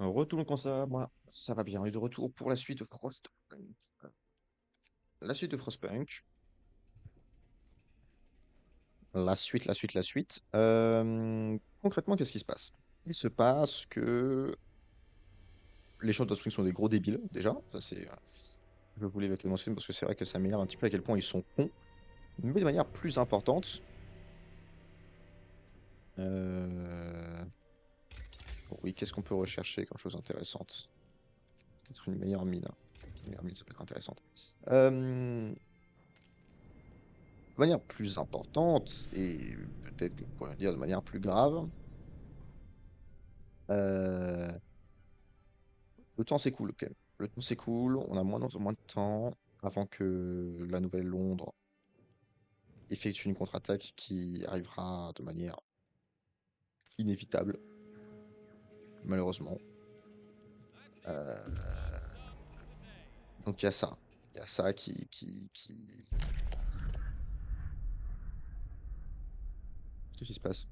Retour comme ça, moi, ça va bien. Et de retour pour la suite de Frostpunk. La suite de Frostpunk. La suite. Concrètement, qu'est-ce qui se passe? Il se passe que les Chants d'Offspring sont des gros débiles, déjà. Ça, c'est, je voulais le dénoncer parce que c'est vrai que ça m'énerve un petit peu à quel point ils sont cons. Mais de manière plus importante, euh, oui, qu'est-ce qu'on peut rechercher comme chose intéressante? Peut-être une meilleure mine, hein. Une meilleure mine, ça peut être intéressant. Euh, De manière plus importante, et peut-être que vous pourriez dire de manière plus grave, euh, le temps s'écoule quand même. Le temps s'écoule, on a moins en moins de temps avant que la Nouvelle Londres effectue une contre-attaque qui arrivera de manière inévitable, malheureusement. Euh, donc il y a ça. Il y a ça qui... Qu'est-ce qui se passe?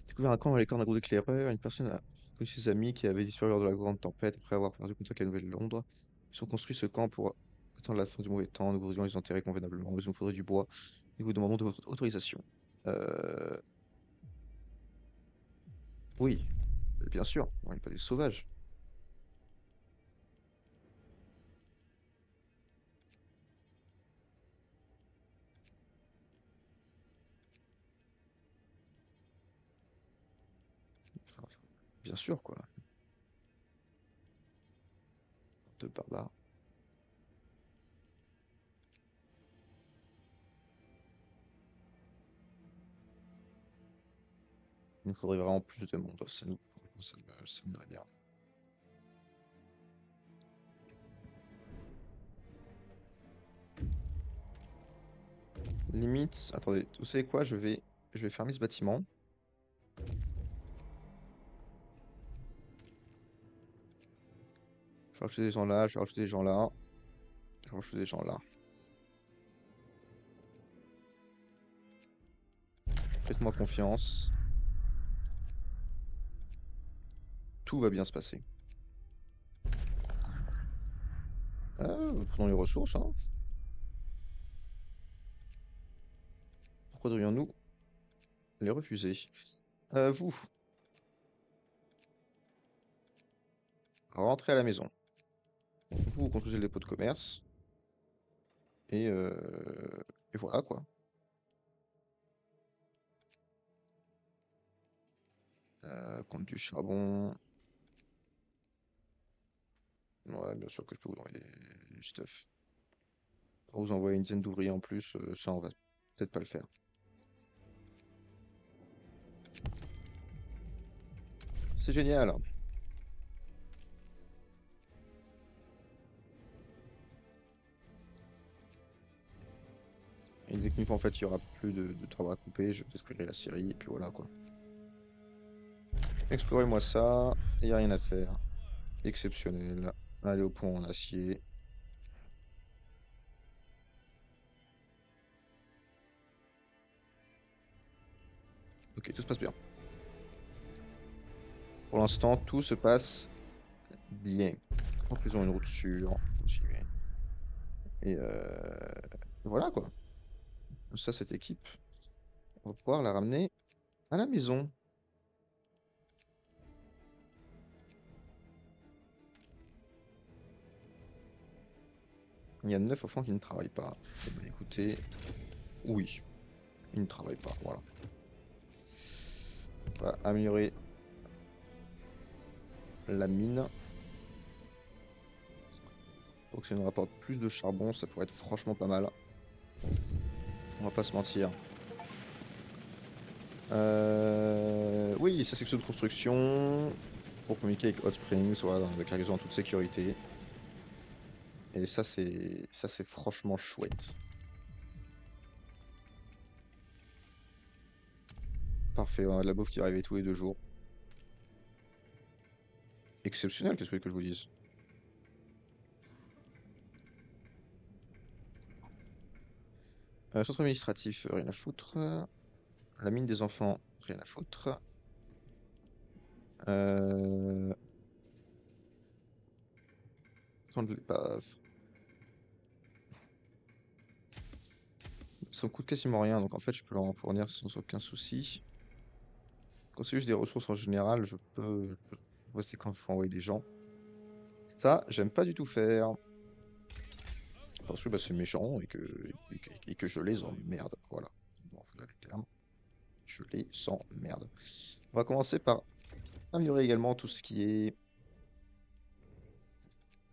Découvert un camp à l'écart d'un groupe d'éclaireurs, une personne a connu ses amis qui avaient disparu lors de la grande tempête après avoir perdu contact avec la Nouvelle-Londres. Ils ont construit ce camp pour attendre la fin du mauvais temps. Nous voudrions les enterrer convenablement. Il nous faudrait du bois. Nous vous demandons de votre autorisation. Euh, oui, bien sûr. On n'est pas des sauvages. Enfin, bien sûr, quoi. De barbares. Il nous faudrait vraiment plus de monde. Ça m'irait bien. Limite, attendez, vous savez quoi? Je vais fermer ce bâtiment. Je vais rajouter des gens là, je vais rajouter des gens là, je vais rajouter des gens là. Faites-moi confiance. Tout va bien se passer. Prenons les ressources, hein. Pourquoi devrions-nous les refuser? Vous, rentrez à la maison. Vous construisez le dépôt de commerce. Et, euh, et voilà, quoi. Compte du charbon. Ouais, bien sûr que je peux vous envoyer du stuff. Pour vous envoyer une dizaine d'ouvriers en plus, ça, on va peut-être pas le faire. C'est génial. Et dès qu'une fois, en fait, il y aura plus de travail à couper, je détruirai la série, et puis voilà, quoi. Explorez-moi ça, il n'y a rien à faire. Exceptionnel. Allez au pont en acier. Ok, tout se passe bien. Pour l'instant, tout se passe bien. En faisant une route sûre. Continuer. Et voilà, quoi. Ça, cette équipe, on va pouvoir la ramener à la maison. Il y a 9 enfants qui ne travaillent pas. Eh ben, écoutez, oui, ils ne travaillent pas. Voilà. On va améliorer la mine. Donc ça nous rapporte plus de charbon, ça pourrait être franchement pas mal. On va pas se mentir. Oui, ça section de construction pour communiquer avec Hot Springs, voilà, dans la cargaison en toute sécurité. Et ça c'est franchement chouette. Parfait, on a de la bouffe qui va arriver tous les 2 jours. Exceptionnel, qu'est-ce que vous voulez que je vous dise? Centre administratif, rien à foutre. La mine des enfants, rien à foutre. Euh, prendre l'épave. Ça me coûte quasiment rien, donc en fait je peux leur en fournir sans aucun souci. Quand c'est juste des ressources en général, je peux rester quand il faut envoyer des gens. Ça, j'aime pas du tout faire. Parce que bah, c'est méchant et que je les emmerde. Voilà. Bon, voilà les termes. Je les emmerde. On va commencer par améliorer également tout ce qui est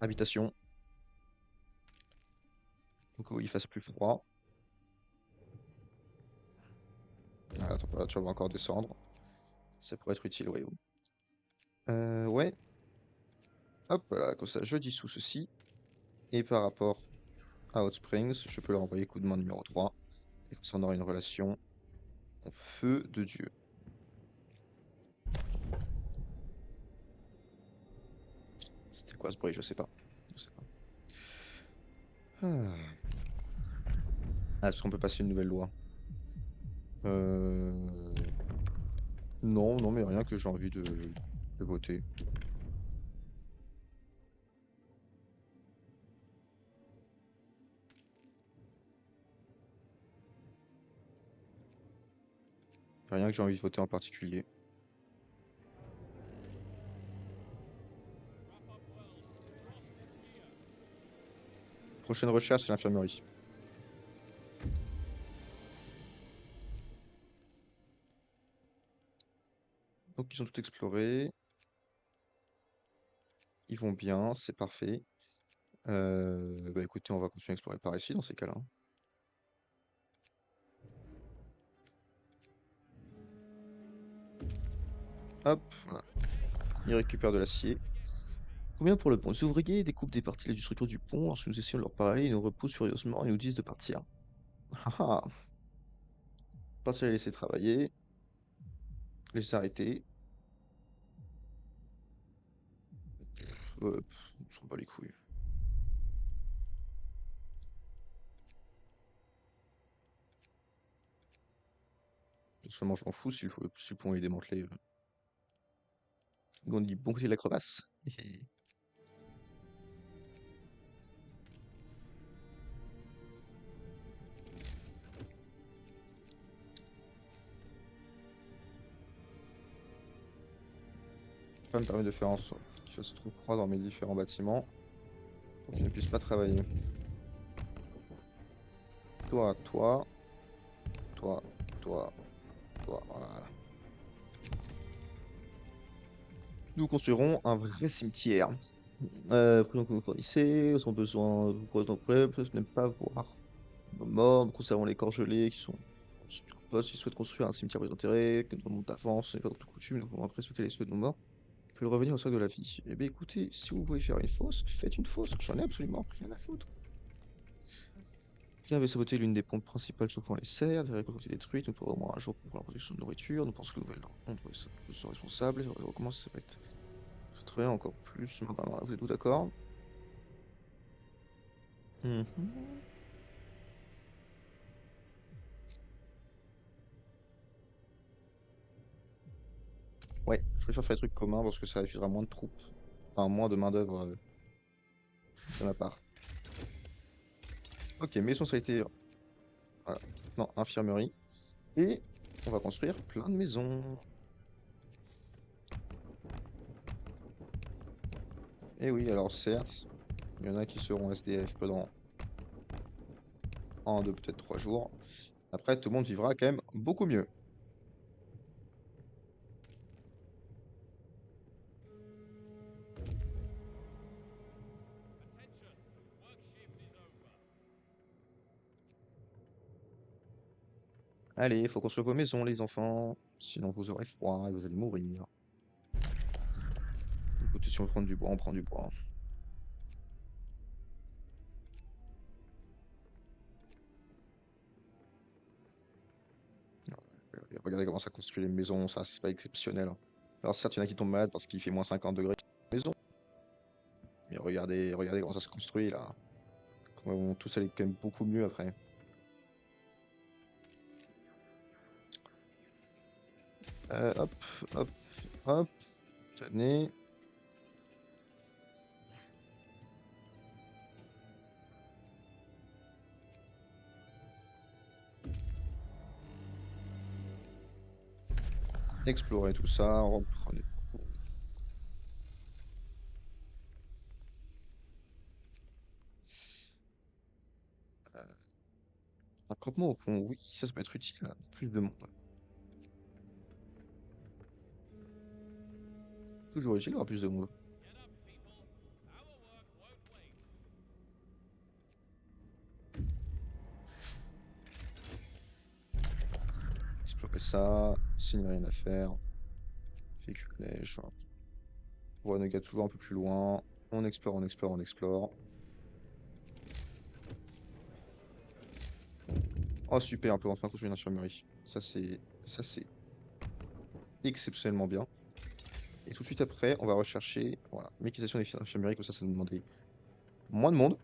habitation. Donc où il fasse plus froid. Ah, la température va encore descendre. Ça pourrait être utile, oui. Ouais. Hop, voilà, comme ça, je dissous ceci. Et par rapport à Hot Springs, je peux leur envoyer coup de main numéro 3. Et comme ça, on aura une relation en feu de Dieu. C'était quoi ce bruit? Je sais pas. Je sais pas. Ah, est-ce qu'on peut passer une nouvelle loi? Euh... Non, non, mais rien que j'ai envie de voter. Rien que j'ai envie de voter en particulier. Prochaine recherche, c'est l'infirmerie. Donc ils ont tout exploré. Ils vont bien, c'est parfait. Bah écoutez, on va continuer à explorer par ici dans ces cas-là. Hop, voilà. Ils récupèrent de l'acier. Combien pour le pont? Les ouvriers découpent des parties du structure du pont. Lorsque nous essayons de leur parler, ils nous repoussent furieusement et nous disent de partir. Ah ah, partir les laisser travailler, les arrêter. On s'en bat les couilles. Seulement, je m'en fous si le pont est démantelé. On dit bon côté de la crevasse. Ça me permet de faire en sorte qu'il fasse trop froid dans mes différents bâtiments pour qu'ils ne puissent pas travailler. Toi, toi, toi, toi, toi, voilà. Nous construirons un vrai cimetière. Prenons que vous fournissez, sans besoin de pour autant problème, peut même pas voir nos morts, nous conservons les corps gelés qui sont sur poste, s'ils souhaitent construire un cimetière pour les enterrer, que nous demandons d'avance, ce n'est pas dans toute coutume, nous pouvons respecter les souhaits de nos morts, que le revenir au sol de la vie. Eh bien écoutez, si vous voulez faire une fosse, faites une fosse, j'en ai absolument rien à foutre. Quelqu'un avait saboté l'une des pompes principales chauffant les serres, des récoltes ont été détruites, nous pourrons au moins un jour pour la production de nourriture, nous pensons que le nouvel ordre sont responsables, et on recommence, ça va être très encore plus, vous êtes tous d'accord? Mhm. Ouais, je préfère faire des trucs communs parce que ça épuisera moins de troupes, enfin moins de main-d'œuvre de ma part. Ok, maison, ça a été. Voilà. Non, infirmerie. Et on va construire plein de maisons. Et oui, alors certes, il y en a qui seront SDF pendant un, deux, peut-être 3 jours. Après, tout le monde vivra quand même beaucoup mieux. Allez, il faut construire vos maisons, les enfants. Sinon, vous aurez froid et vous allez mourir. Écoutez, si on veut prendre du bois, on prend du bois. Regardez comment ça construit les maisons, ça, c'est pas exceptionnel, hein. Alors certes, il y en a qui tombent malades parce qu'il fait moins 50 degrés maison. Mais regardez comment ça se construit là. Comment ils vont tous aller quand même beaucoup mieux après. Hop, hop, hop. Tenez. Explorer tout ça, reprenez. Un campement au fond, oui, ça peut être utile. Plus de monde. Toujours utile d'avoir plus de monde. Explorer ça. S'il n'y a rien à faire. Véhicule neige. Renegade toujours un peu plus loin. On explore, on explore, on explore. Oh super, on peut enfin construire une infirmerie. Ça c'est exceptionnellement bien. Et tout de suite après, on va rechercher, voilà, mécanisation des infirmeries, comme ça nous demandait moins de monde.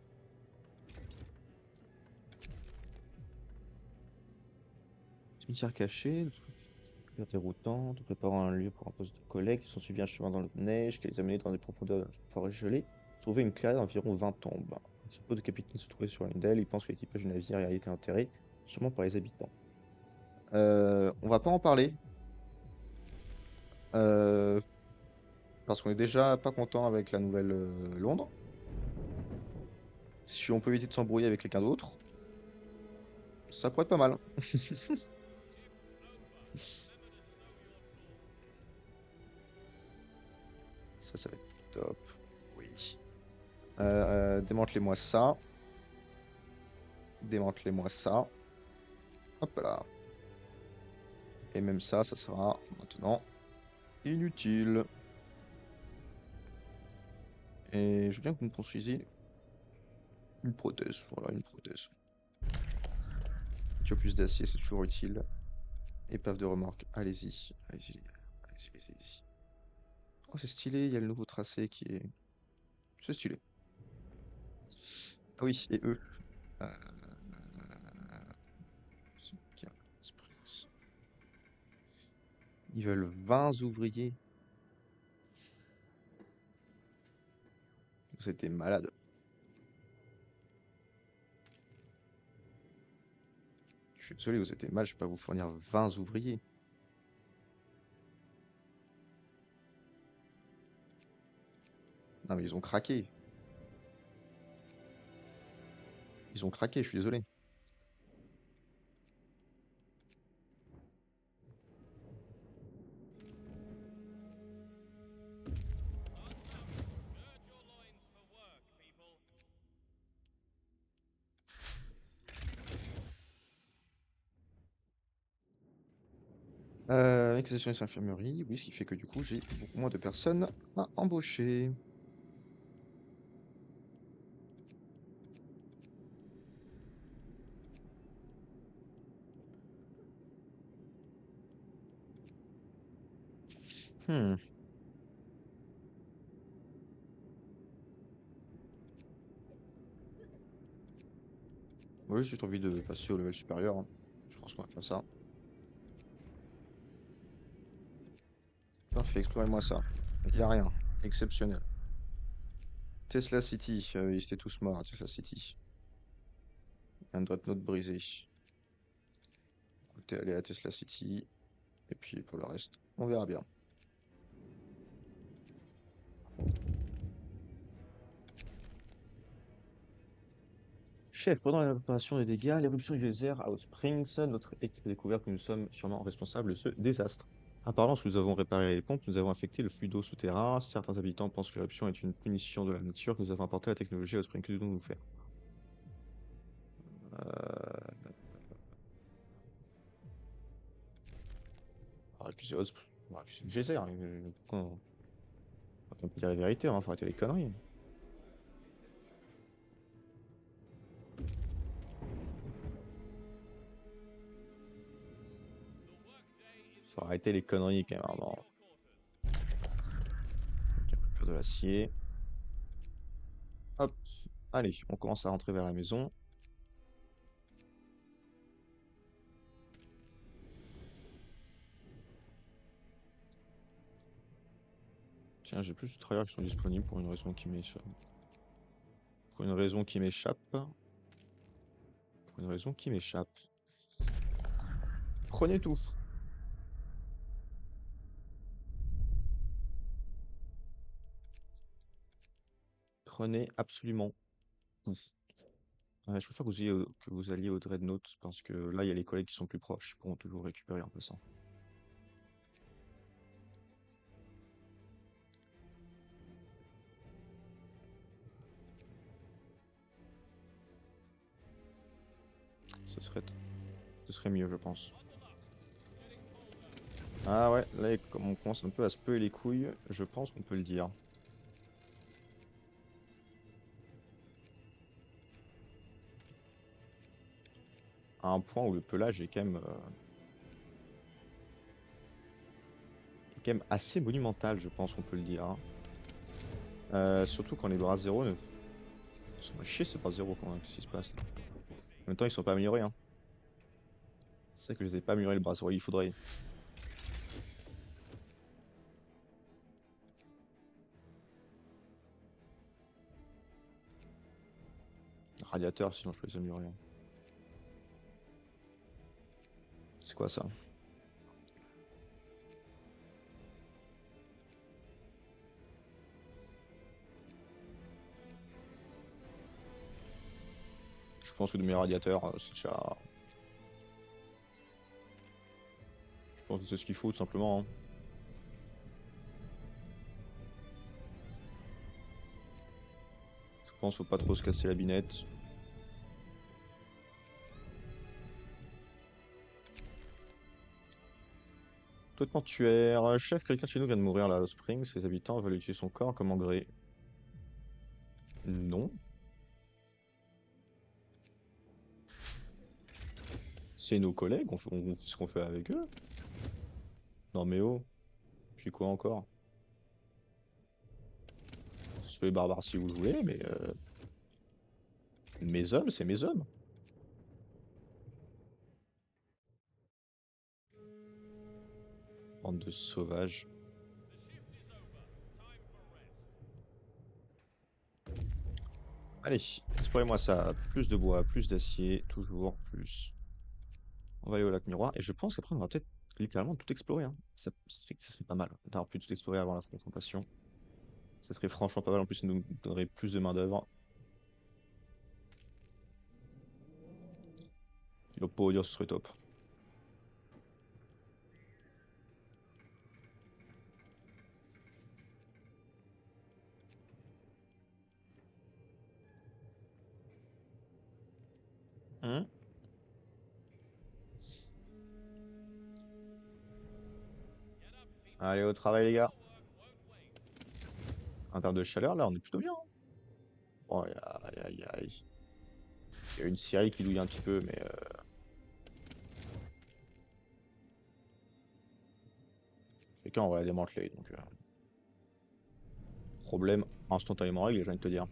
Cimetière caché, déroutant, en préparant un lieu pour un poste de collecte, ils sont suivis un chemin dans la neige qui les a menés dans des profondeurs de forêt gelée. Trouver une clairière d'environ 20 tombes. Un chapeau de capitaine se trouvait sur une d'elles, il pense que l'équipage du navire y a été enterré, sûrement par les habitants. On va pas en parler, euh, parce qu'on est déjà pas content avec la nouvelle Londres. Si on peut éviter de s'embrouiller avec quelqu'un d'autre, ça pourrait être pas mal. Ça va être top. Oui. Démantelez-moi ça. Démantelez-moi ça. Hop là. Et même ça sera maintenant inutile. Et je veux bien que vous me construisiez une prothèse. Voilà, une prothèse. Tu as plus d'acier, c'est toujours utile. Épave de remorque, allez-y. Allez-y, les gars. Allez-y, allez-y, allez-y. Oh, c'est stylé, il y a le nouveau tracé qui est. C'est stylé. Ah oui, et eux. Euh, Ils veulent 20 ouvriers. C'était malade. Je suis désolé, vous étiez mal, je peux pas vous fournir 20 ouvriers. Non, mais ils ont craqué. Ils ont craqué, je suis désolé. Exposition des infirmeries, oui, ce qui fait que du coup, j'ai beaucoup moins de personnes à embaucher. Hmm. Oui, j'ai envie de passer au level supérieur, hein. Je pense qu'on va faire ça. Parfait, explorez-moi ça. Il n'y a rien. Exceptionnel. Tesla City, ils étaient tous morts à Tesla City. Un dreadnought brisé. Écoutez, allez à Tesla City. Et puis pour le reste, on verra bien. Chef, pendant la préparation des dégâts, l'éruption du désert à Hot Springs, notre équipe a découvert que nous sommes sûrement responsables de ce désastre. Apparemment, lorsque nous avons réparé les pompes, nous avons affecté le flux d'eau souterrain. Certains habitants pensent que l'éruption est une punition de la nature que nous avons apporté à la technologie à Hot Springs. Que devons-nous faire? Euh... On va accuser Hot Springs. On va accuser le geyser, hein. On peut dire la vérité, hein, faut arrêter les conneries. Faut arrêter les conneries quand même, vraiment. Ok, rupture de l'acier. Hop, allez, on commence à rentrer vers la maison. Tiens, j'ai plus de travailleurs qui sont disponibles pour une raison qui m'échappe. Pour une raison qui m'échappe. Pour une raison qui m'échappe. Prenez tout. prenez absolument tout. Je préfère que vous alliez au Dreadnought parce que là, il y a les collègues qui sont plus proches. Ils pourront toujours récupérer un peu ça. Ce serait, ce serait mieux, je pense. Ah ouais, là, comme on commence un peu à se peler les couilles, je pense qu'on peut le dire. À un point où le pelage est quand même assez monumental, je pense qu'on peut le dire, hein. Surtout quand les bras zéro ne... Ça m'a chier ces bras zéro quand même, qu'est-ce qui se passe là? En même temps, ils sont pas améliorés, hein. C'est vrai que je les ai pas améliorés le bras zéro, il faudrait. Radiateur, sinon je peux les améliorer, hein. C'est quoi ça? Je pense que de mes radiateurs, c'est déjà... Je pense que c'est ce qu'il faut, tout simplement, hein. Je pense qu'il faut pas trop se casser la binette. Taux de mortuaire. Chef, quelqu'un de chez nous vient de mourir là, au Spring. Ses habitants veulent utiliser son corps comme engrais. Non. C'est nos collègues, on fait ce qu'on fait avec eux. Non mais oh, puis quoi encore? Soyez barbares si vous le voulez, mais mes hommes, c'est mes hommes. Bande de sauvages. Allez, explorez-moi ça. Plus de bois, plus d'acier, toujours plus. On va aller au lac Miroir, et je pense qu'après on va peut-être littéralement tout explorer, hein. Ça serait pas mal d'avoir pu tout explorer avant la confrontation. Ça serait franchement pas mal, en plus ça nous donnerait plus de main-d'œuvre. Le pot dire ce serait top. Hein. Allez, au travail, les gars. En termes de chaleur, là, on est plutôt bien, hein. Bon, il y a une Syrie qui douille un petit peu, mais quelqu'un, on va la démanteler. Donc, problème instantanément réglé, j'ai envie de te dire.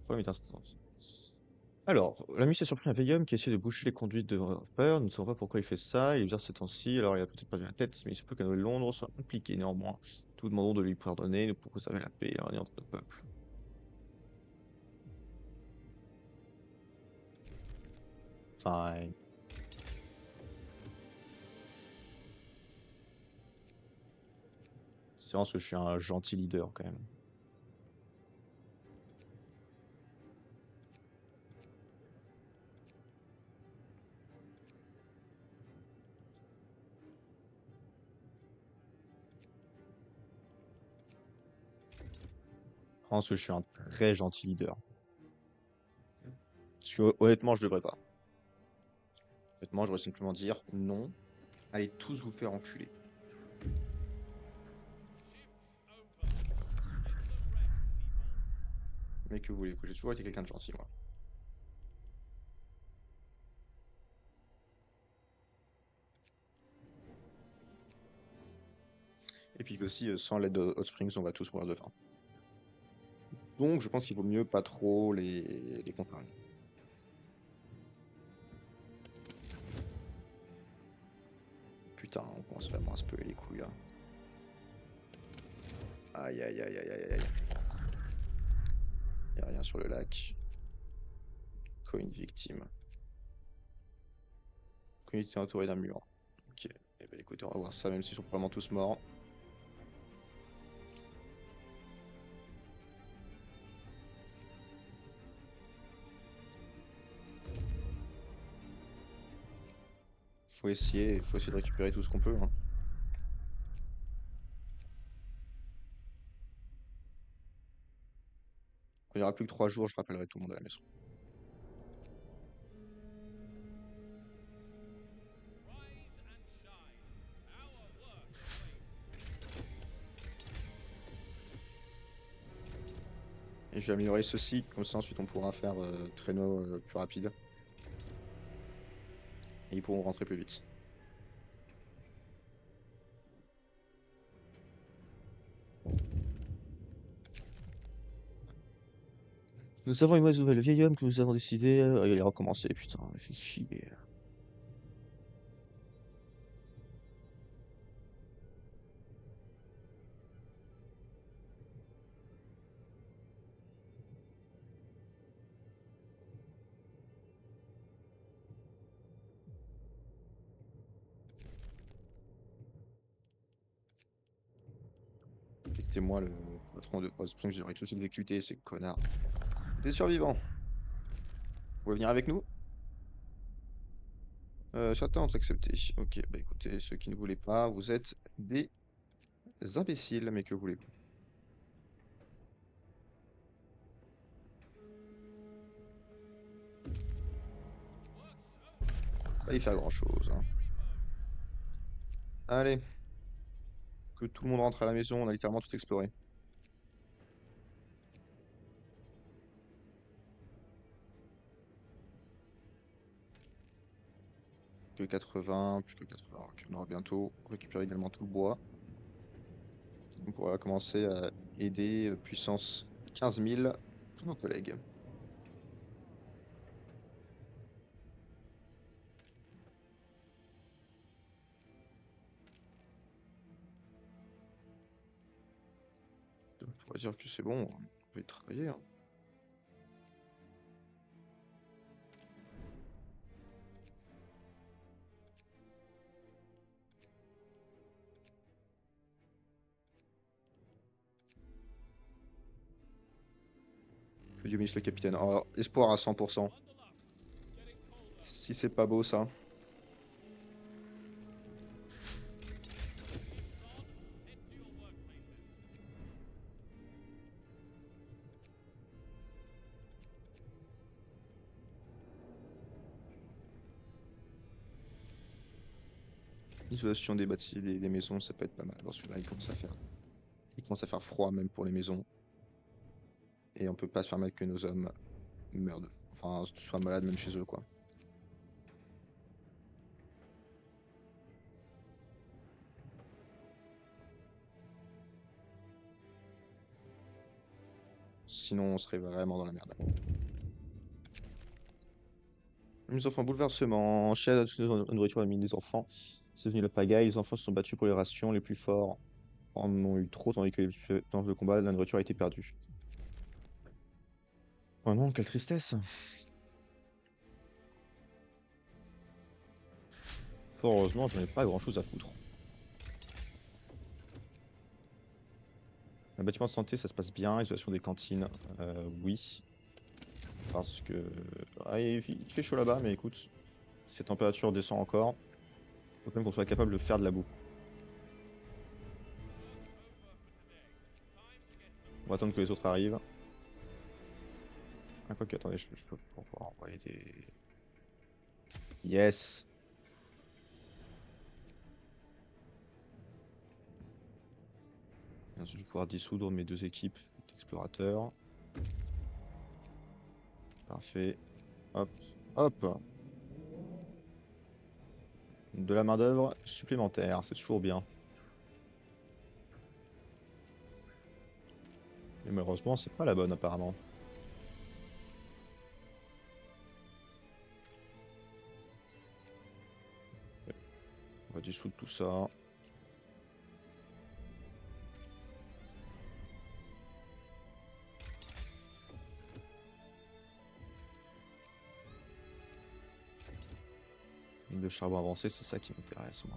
Problème est instantané. Alors, l'ami s'est surpris un vieil homme qui essaie de boucher les conduites de Reaper. Nous ne savons pas pourquoi il fait ça. Il est bizarre ces temps-ci. Alors, il a peut-être perdu la tête, mais il se peut que Londres soit impliqué néanmoins. Nous demandons de lui pardonner pour conserver la paix et l'harmonie entre nos peuples. Fine. C'est vrai que je suis un gentil leader quand même. Je pense que je suis un très gentil leader. Parce que honnêtement, je devrais pas. Honnêtement, je devrais simplement dire non. Allez tous vous faire enculer. Mais que voulez-vous? J'ai toujours été quelqu'un de gentil, moi. Et puis qu'aussi, sans l'aide de Hot Springs, on va tous mourir de faim. Donc, je pense qu'il vaut mieux pas trop les contraindre. Putain, on commence vraiment à se peler les couilles, là. Aïe, aïe, aïe, aïe, aïe, aïe. Y'a rien sur le lac. Coin victime. Coin était entouré d'un mur. Ok. Eh ben écoutez, on va voir ça, même s'ils sont probablement tous morts. faut essayer de récupérer tout ce qu'on peut, hein. Quand il n'y aura plus que 3 jours, je rappellerai tout le monde à la maison. Et je vais améliorer ceci, comme ça ensuite on pourra faire traîneau plus rapide. Et ils pourront rentrer plus vite. Nous avons une mauvaise nouvelle. Le vieil homme que nous avons décidé, il allait recommencer, putain, fait chier. C'est moi le patron de poste, que j'aurais tout de suite exécuté ces connards. Des survivants, vous pouvez venir avec nous? Certains ont accepté. Ok, bah écoutez, ceux qui ne voulaient pas, vous êtes des imbéciles, mais que voulez-vous? Pas y faire grand-chose, hein. Allez, que tout le monde rentre à la maison, on a littéralement tout exploré. Que 80, plus que 80, ok, on aura bientôt récupéré également tout le bois. On pourra commencer à aider puissance 15 000 tous nos collègues. On pourrait dire que c'est bon, on peut y travailler, hein. Que Dieu bénisse le capitaine. Oh, espoir à 100%. Si c'est pas beau ça. Isolation des bâtiments, des maisons, ça peut être pas mal. Dans celui-là, il commence à faire froid même pour les maisons. Et on peut pas se permettre que nos hommes meurent enfin, soient malades même chez eux, quoi. Sinon, on serait vraiment dans la merde. Les enfants, bouleversement. Chad, la nourriture a mis les enfants. C'est devenu la pagaille. Les enfants se sont battus pour les rations. Les plus forts en ont eu trop, tandis que dans le combat, la nourriture a été perdue. Oh non, quelle tristesse. Fort heureusement, j'en ai pas grand-chose à foutre. Le bâtiment de santé, ça se passe bien. Isolation des cantines, oui. Parce que... Ah, il fait chaud là-bas, mais écoute, si cette température descend encore, faut quand même qu'on soit capable de faire de la boue. On va attendre que les autres arrivent. Ah, quoique, attendez, je peux pouvoir envoyer des... Yes! Ensuite, je vais pouvoir dissoudre mes 2 équipes d'explorateurs. Parfait. Hop, hop! De la main-d'œuvre supplémentaire, c'est toujours bien. Mais malheureusement, c'est pas la bonne apparemment. On va dissoudre tout ça. Le charbon avancé, c'est ça qui m'intéresse, moi.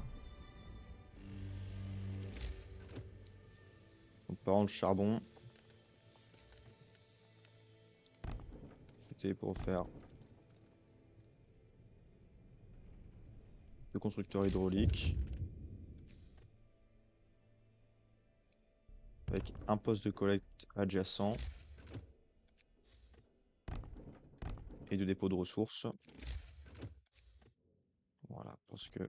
Donc, par contre, le charbon. C'était pour faire Le constructeur hydraulique. Avec un poste de collecte adjacent. Et de dépôt de ressources. Voilà, parce que... En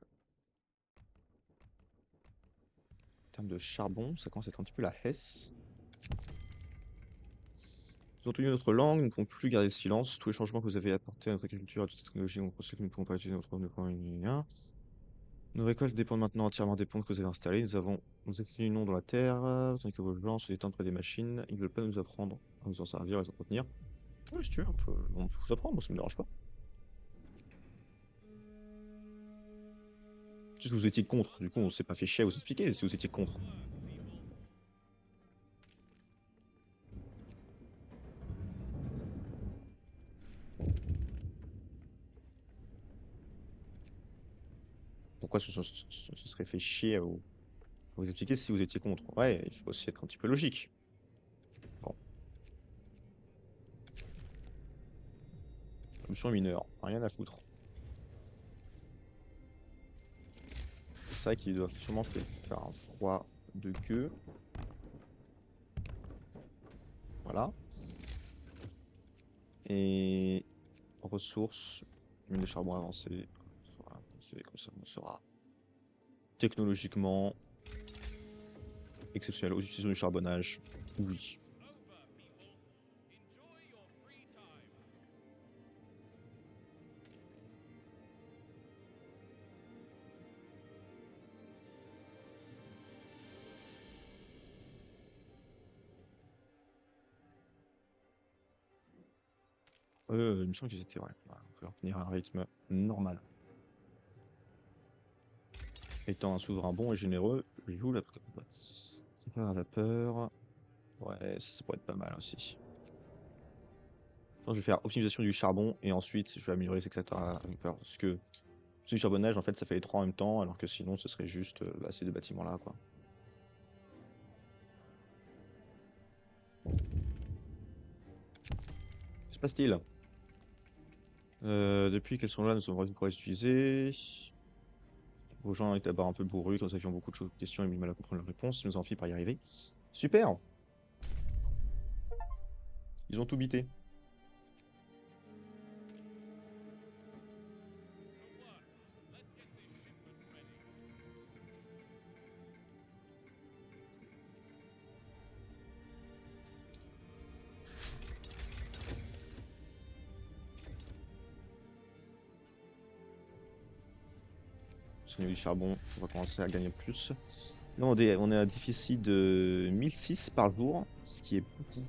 termes de charbon, ça commence à être un petit peu la hesse. Nous avons tenu notre langue, nous ne pouvons plus garder le silence. Tous les changements que vous avez apportés à notre agriculture, à toute cette technologie, on constate que nous ne pouvons pas utiliser notre... Nos récoltes dépendent maintenant entièrement des ponts que vous avez installés. Nous exterminons dans la terre, tandis que vos gens se détendent près des machines. Ils ne veulent pas nous apprendre à nous en servir et les entretenir. Oui, si tu veux, on peut vous apprendre, moi ça me dérange pas. Si vous étiez contre, du coup on s'est pas fait chier à vous expliquer si vous étiez contre. Pourquoi se serait fait chier à vous expliquer si vous étiez contre? Ouais, il faut aussi être un petit peu logique. Bon. Option mineur, rien à foutre. C'est vrai qu'il doit sûrement faire un froid de queue. Voilà. Et ressources, mine de charbon avancée. Voilà, c'est comme ça, on sera technologiquement exceptionnel. Utilisation du charbonnage, oui. Il me semble qu'ils étaient, ouais. Voilà, on peut leur tenir un rythme normal. Étant un souverain bon et généreux, je joue la vapeur à vapeur. Ouais, ça pourrait être pas mal aussi. Je pense que je vais faire optimisation du charbon et ensuite je vais améliorer les extracteurs à vapeur. Parce que du charbonnage, en fait, ça fait les trois en même temps, alors que sinon, ce serait juste ces deux bâtiments-là, quoi. Que se passe-t-il? Depuis qu'elles sont là, nous sommes revenus pour les utiliser. Vos gens étaient d'abord un peu bourrus, quand nous avions beaucoup de questions et mis mal à comprendre leurs réponses. Nous avons fini par y arriver. Super! Ils ont tout bité. Au niveau du charbon, on va commencer à gagner plus. Là, on est à un déficit de 1006 par jour, ce qui est beaucoup.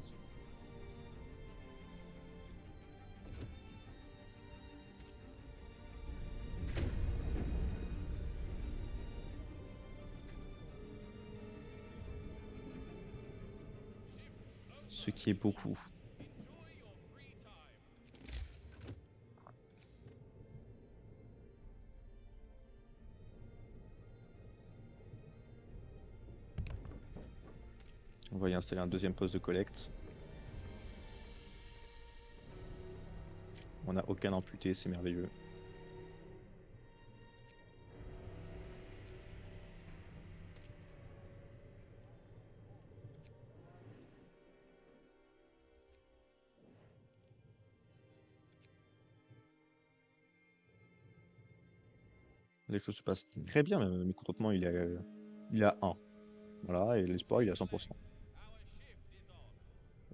Ce qui est beaucoup. On va y installer un deuxième poste de collecte. On n'a aucun amputé, c'est merveilleux. Les choses se passent très bien, le mécontentement il est à 1. Voilà, et l'espoir il est à 100%.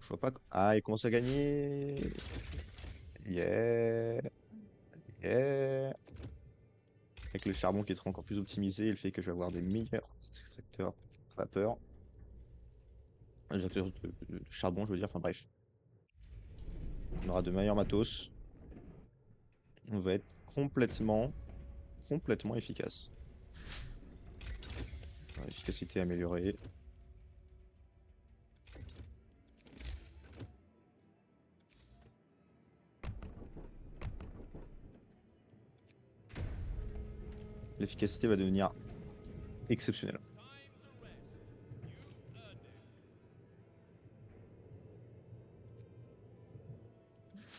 Je vois pas. Ah, il commence à gagner. Yeah. Yeah. Avec le charbon qui est encore plus optimisé, le fait que je vais avoir des meilleurs extracteurs à vapeur. Des extracteurs de charbon, je veux dire, enfin bref. On aura de meilleurs matos. On va être complètement efficace. Efficacité améliorée. L'efficacité va devenir exceptionnelle.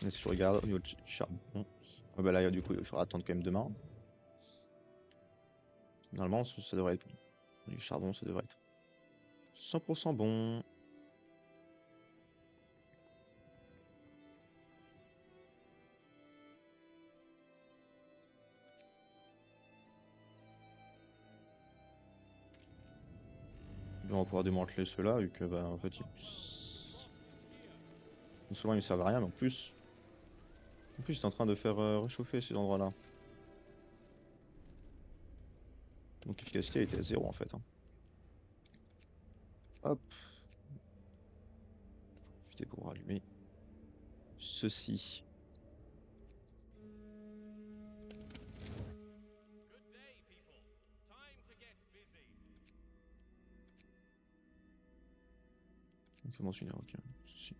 Et si je regarde au niveau du charbon, ah bah là du coup il faudra attendre quand même demain. Normalement, ça devrait être bon. Du charbon, ça devrait être 100% bon. On va pouvoir démanteler ceux-là, vu que, bah, en fait, non seulement ils ne servent à rien, mais en plus, c'est en train de faire réchauffer ces endroits-là. Donc, l'efficacité était à 0 en fait, hein. Hop, profiter pour rallumer ceci. Conventionnel, ok. Ceci.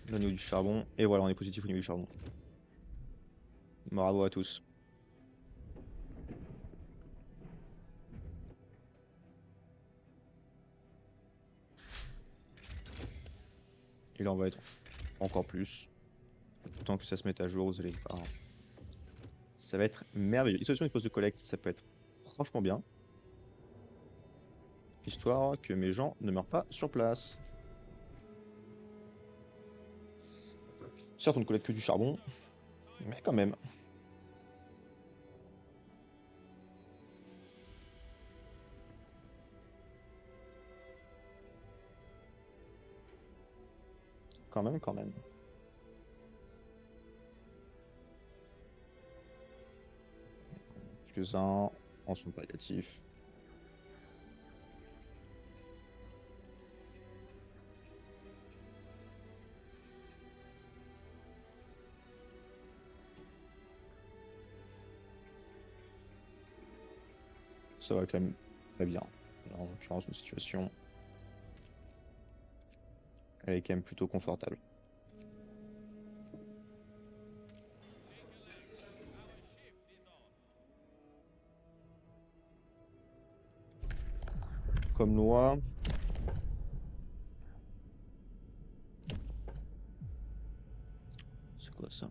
Là, au niveau du charbon, et voilà, on est positif au niveau du charbon. Bravo à tous. Et là, on va être encore plus. Tant que ça se met à jour, vous allez voir. Ça va être merveilleux. Isolation des postes de collecte, ça peut être franchement bien. Histoire que mes gens ne meurent pas sur place. Certes, on ne collecte que du charbon, mais quand même. Quand même, quand même. Quelques-uns en sont palliatifs. Ça va quand même très bien. Là, en l'occurrence, une situation, elle est quand même plutôt confortable. Comme loi, c'est quoi ça?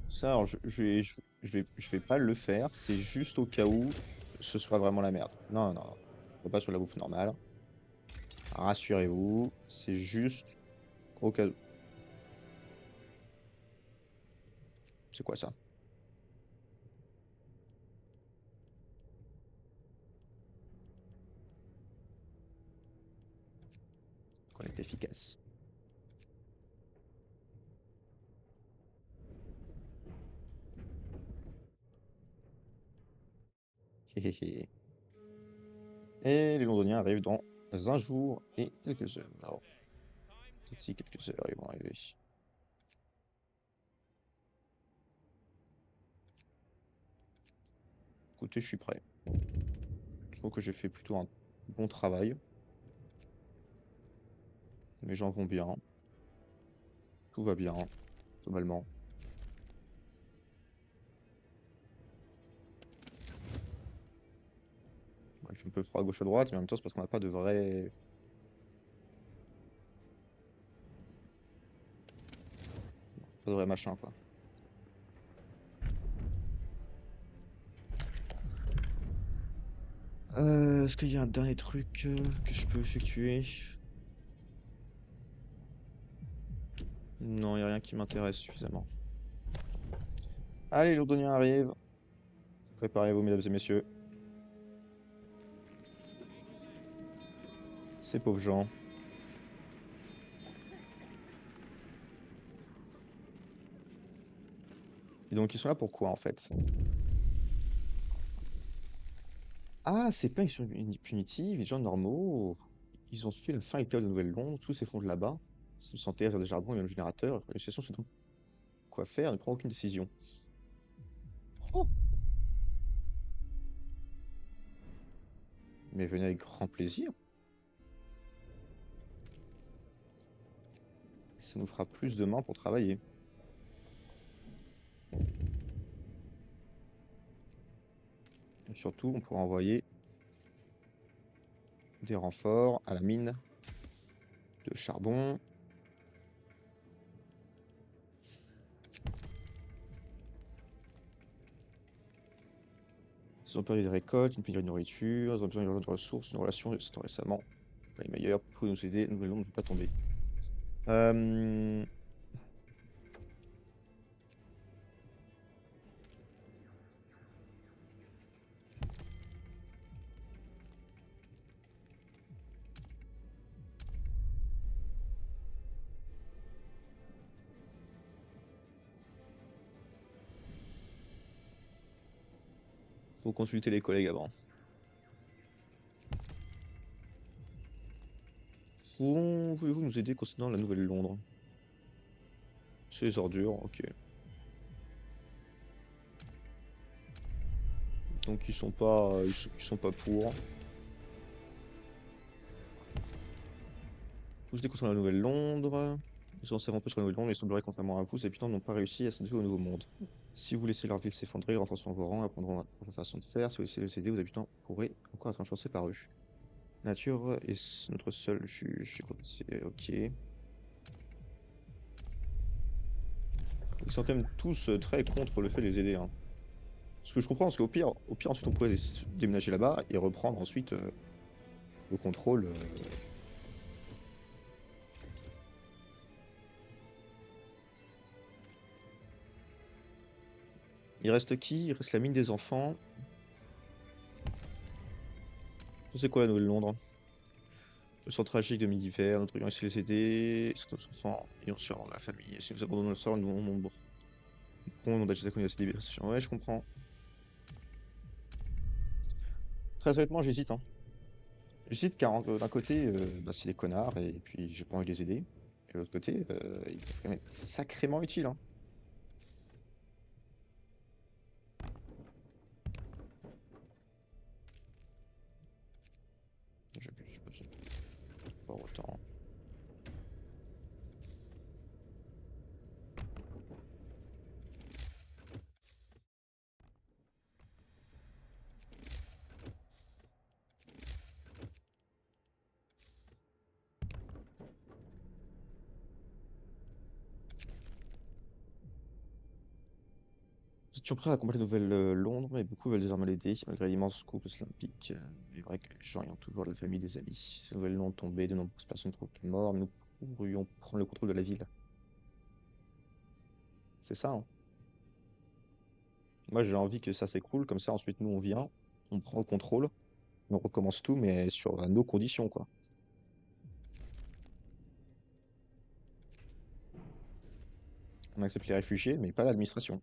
Ça, alors, je vais pas le faire. C'est juste au cas où ce soit vraiment la merde. Non, non, non. Je vais pas sur la bouffe normale. Rassurez-vous, c'est juste au cas où. C'est quoi ça? Collecte efficace. Hé, hé, hé. Et les londoniens arrivent dans un jour et quelques heures. Alors, d'ici quelques heures, ils vont arriver. Écoutez, je suis prêt. Je trouve que j'ai fait plutôt un bon travail. Les gens vont bien. Tout va bien, globalement. Bon, il fait un peu froid à gauche à droite, mais en même temps, c'est parce qu'on n'a pas pas de vrai machin, quoi. Est-ce qu'il y a un dernier truc que je peux effectuer? Non, il n'y a rien qui m'intéresse suffisamment. Allez, les Londoniens arrivent. Préparez-vous, mesdames et messieurs. Ces pauvres gens. Et donc, ils sont là pour quoi, en fait? Ah, c'est pas une mission punitive, les gens normaux. Ils ont suivi la fin école de Nouvelle-Londres, tout s'effondre là-bas. Ils se sentent des charbons et même générateur. La situation se demande quoi faire, ne prend aucune décision. Oh, mais venez avec grand plaisir. Ça nous fera plus de mains pour travailler. Et surtout, on pourra envoyer des renforts à la mine de charbon. Ils ont perdu des récoltes, une pénurie de nourriture, ils ont besoin de ressources, une relation récemment. Les meilleurs pour nous aider, nous ne pas tomber. Euh, Faut consulter les collègues avant. Pouvez-vous nous aider concernant la Nouvelle-Londres? C'est les ordures, ok. Donc ils sont pas pour. Vous aider concernant la Nouvelle-Londres. Ils en savent un peu sur la Nouvelle-Londres, il semblerait contrairement à vous, les habitants n'ont pas réussi à s'adapter au Nouveau Monde. Si vous laissez leur ville s'effondrer, ils renforceront vos rangs et apprendront votre façon de faire. Si vous laissez les aider, vos habitants pourraient encore être influencés par eux. Nature est notre seul juge. C'est ok. Ils sont quand même tous très contre le fait de les aider, hein. Ce que je comprends, parce qu'au pire, ensuite on pourrait déménager là-bas et reprendre ensuite le contrôle. Il reste qui? Il reste la mine des enfants. C'est quoi la Nouvelle-Londres? Le sort tragique de midi-hiver, nous devrions essayer de les aider. C'est nos enfants, et on sort la famille. Si nous abandonnons le sort, nous on a déjà connu cette libération. Ouais, je comprends. Très honnêtement, j'hésite, hein. J'hésite car d'un côté, bah, c'est des connards et puis j'ai pas envie de les aider. Et de l'autre côté, ils peuvent quand même être sacrément utiles, hein. J'abuse, pas besoin. Pas autant. Nous étions prêts à combattre la Nouvelle-Londres, mais beaucoup veulent désormais l'aider, malgré l'immense coupe olympique. Il est vrai que les gens y ont toujours de la famille, des amis. Si la Nouvelle-Londres tombait, de nombreuses personnes trouvent mortes, mais nous pourrions prendre le contrôle de la ville. C'est ça, hein. Moi, j'ai envie que ça s'écroule, comme ça, ensuite, nous, on vient, on prend le contrôle, on recommence tout, mais sur nos conditions, quoi. On accepte les réfugiés, mais pas l'administration.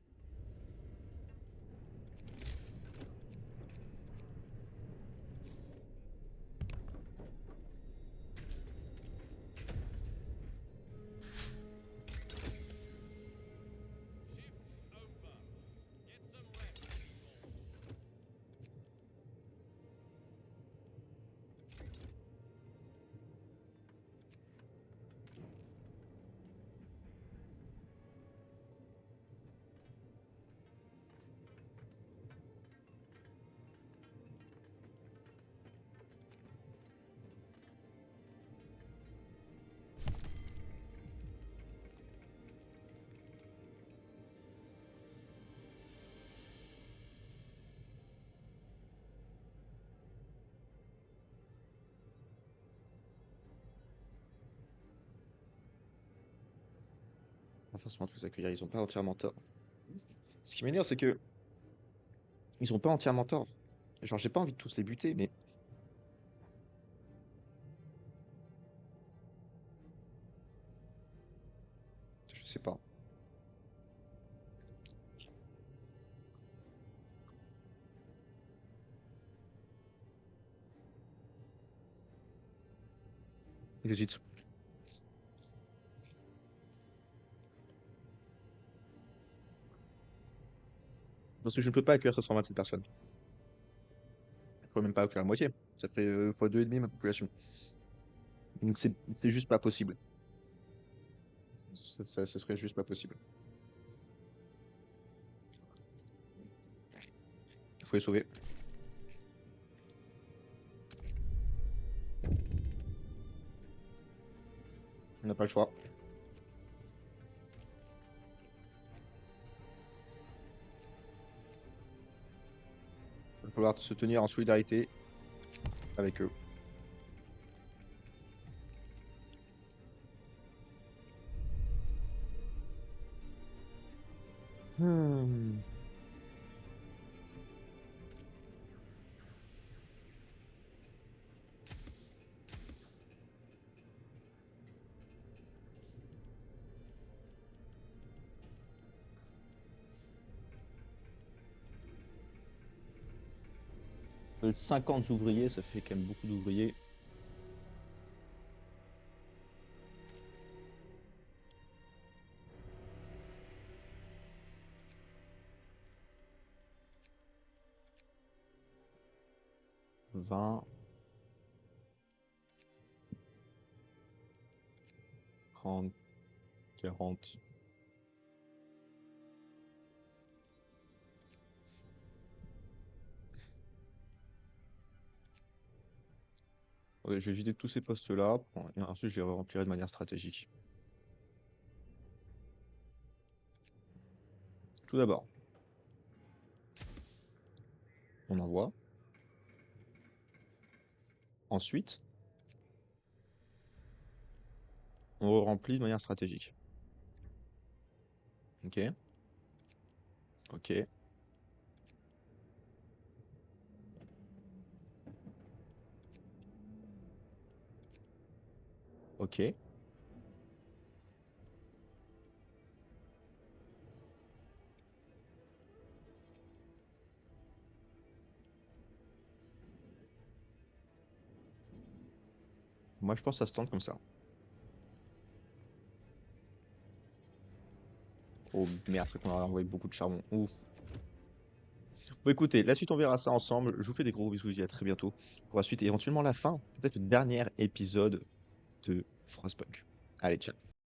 Pas forcément tous accueillir, ils ont pas entièrement tort. Ce qui m'énerve, c'est que ils ont pas entièrement tort. Genre, j'ai pas envie de tous les buter, mais je sais pas. J'hésite. Parce que je ne peux pas accueillir 527 personnes. Je peux même pas accueillir la moitié. Ça ferait fois 2,5 ma population. Donc c'est juste pas possible. Ce serait juste pas possible. Il faut les sauver. On n'a pas le choix. Il va falloir se tenir en solidarité avec eux. Hmm. Veulent 50 ouvriers, ça fait quand même beaucoup d'ouvriers. Vingt, 30, 40. Ouais, je vais vider tous ces postes-là, et ensuite je les remplirai de manière stratégique. Tout d'abord, on envoie. Ensuite, on remplit de manière stratégique. Ok, ok, ok. Moi, je pense que ça se tente comme ça. Oh merde, c'est qu'on a envoyé beaucoup de charbon. Ouf. Bon, écoutez, la suite, on verra ça ensemble. Je vous fais des gros bisous, je vous dis à très bientôt pour la suite et éventuellement la fin, peut-être le dernier épisode de Frostpunk. Allez, ciao.